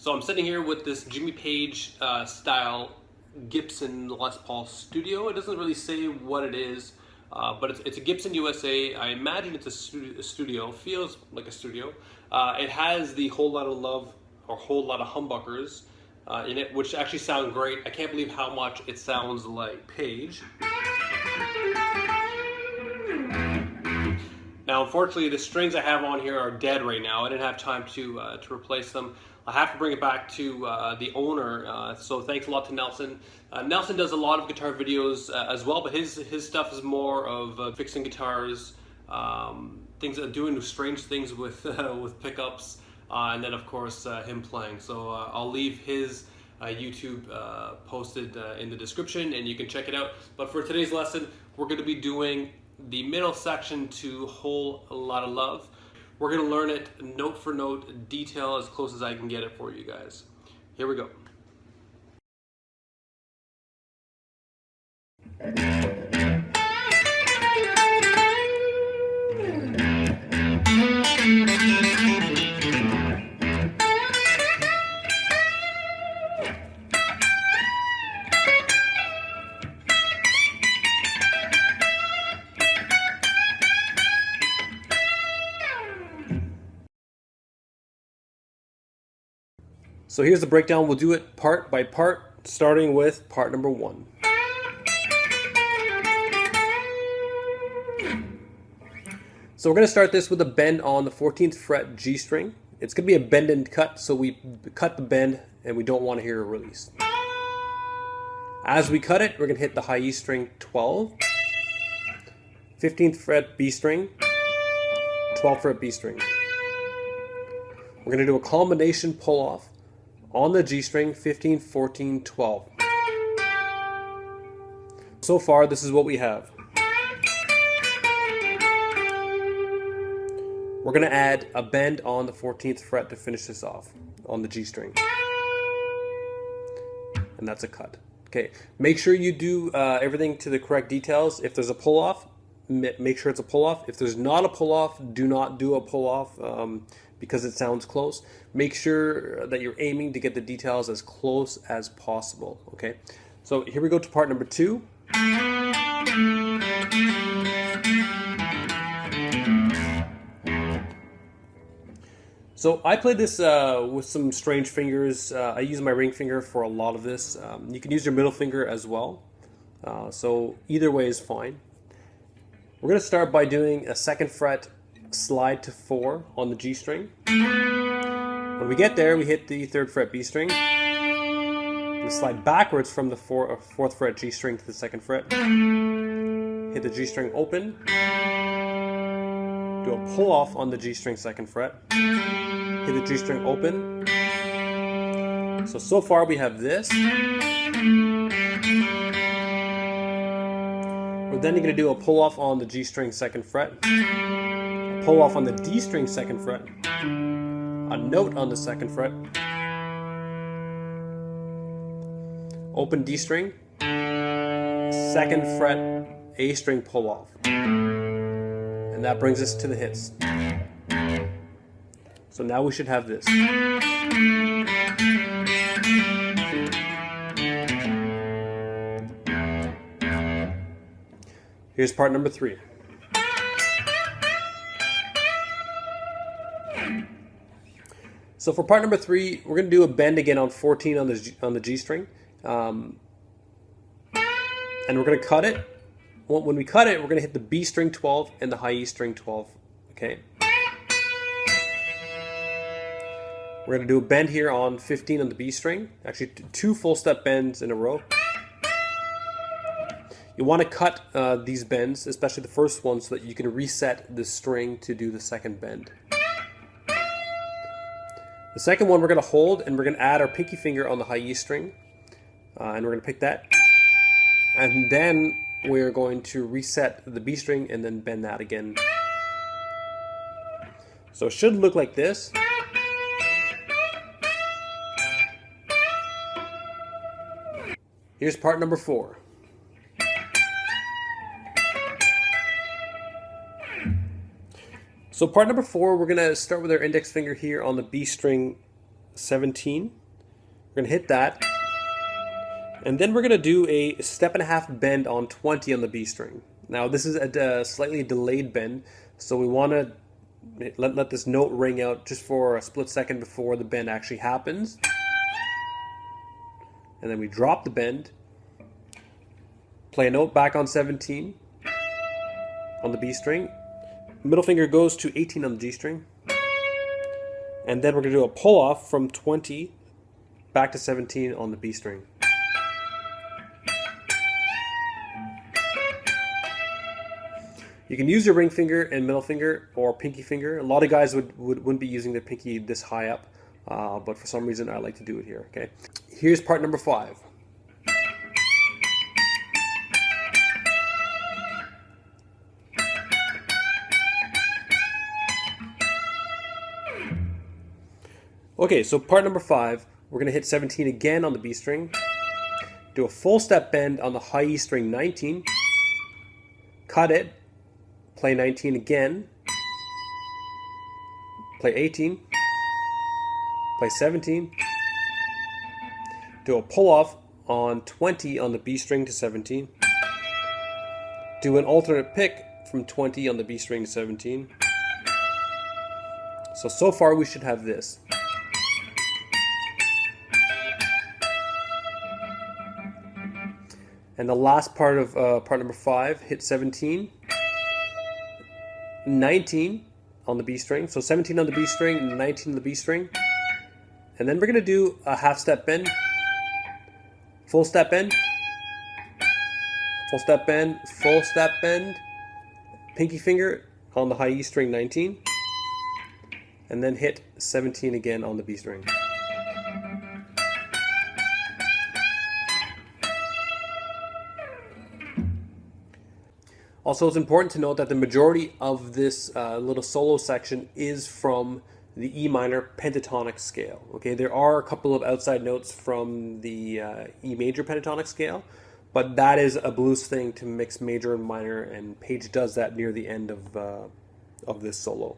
So I'm sitting here with this Jimmy Page style Gibson Les Paul Studio. It doesn't really say what it is, but it's a Gibson USA. I imagine it's a studio. Feels like a studio. It has the Whole Lotta Love or Whole Lotta Humbuckers in it, which actually sound great. I can't believe how much it sounds like Page. Now, unfortunately, the strings I have on here are dead right now. I didn't have time to replace them. I have to bring it back to the owner. So thanks a lot to Nelson. Nelson does a lot of guitar videos as well, but his stuff is more of fixing guitars, doing strange things with with pickups, and then of course him playing. So I'll leave his YouTube posted in the description, and you can check it out. But for today's lesson, we're going to be doing the middle section to Whole Lotta Love. We're going to learn it note for note, detail as close as I can get it for you guys. Here we go. So here's the breakdown. We'll do it part by part, starting with part number 1. So we're going to start this with a bend on the 14th fret G string. It's going to be a bend and cut, so we cut the bend and we don't want to hear a release. As we cut it, we're going to hit the high E string 12, 15th fret B string, 12th fret B string. We're going to do a combination pull off on the G string, 15, 14, 12. So far, this is what we have. We're going to add a bend on the 14th fret to finish this off on the G string. And that's a cut. Okay, make sure you do everything to the correct details. If there's a pull off, make sure it's a pull off. If there's not a pull off, do not do a pull off. Because it sounds close. Make sure that you're aiming to get the details as close as possible. Okay, so here we go to part number 2. So I played this with some strange fingers. I use my ring finger for a lot of this. You can use your middle finger as well. So either way is fine. We're going to start by doing a 2nd fret slide to 4 on the G string. When we get there, we hit the 3rd fret B string. We slide backwards from the 4th fret G string to the 2nd fret. Hit the G string open. Do a pull off on the G string 2nd fret. Hit the G string open. So far we have this. We're then going to do a pull off on the G string 2nd fret. Pull off on the D string 2nd fret, a note on the 2nd fret, open D string, 2nd fret A string pull off, and that brings us to the hits. So now we should have this. Here's part number 3. So for part number 3, we're going to do a bend again on 14 on the G string, and we're going to cut it. When we cut it, we're going to hit the B string 12 and the high E string 12. Okay. We're going to do a bend here on 15 on the B string. Actually, 2 full step bends in a row. You want to cut these bends, especially the first one, so that you can reset the string to do the 2nd bend. The 2nd one we're going to hold, and we're going to add our pinky finger on the high E string, and we're going to pick that, and then we're going to reset the B string and then bend that again. So it should look like this. Here's part number 4. So part number 4, we're going to start with our index finger here on the B string 17. We're going to hit that. And then we're going to do a 1.5 steps bend on 20 on the B string. Now this is a slightly delayed bend, so we want to let this note ring out just for a split second before the bend actually happens. And then we drop the bend, play a note back on 17 on the B string. Middle finger goes to 18 on the G string. And then we're going to do a pull off from 20 back to 17 on the B string. You can use your ring finger and middle finger or pinky finger. A lot of guys wouldn't be using their pinky this high up, but for some reason I like to do it here. Okay, here's part number 5. Okay, so part number 5, we're going to hit 17 again on the B string, do a full step bend on the high E string 19, cut it, play 19 again, play 18, play 17, do a pull off on 20 on the B string to 17, do an alternate pick from 20 on the B string to 17. So far we should have this. And the last part of part number 5, hit 17, 19 on the B string. So 17 on the B string, 19 on the B string. And then we're going to do a 1/2 step bend, full step bend, full step bend, full step bend, pinky finger on the high E string 19, and then hit 17 again on the B string. Also, it's important to note that the majority of this little solo section is from the E minor pentatonic scale. Okay, there are a couple of outside notes from the E major pentatonic scale, but that is a blues thing to mix major and minor, and Page does that near the end of this solo.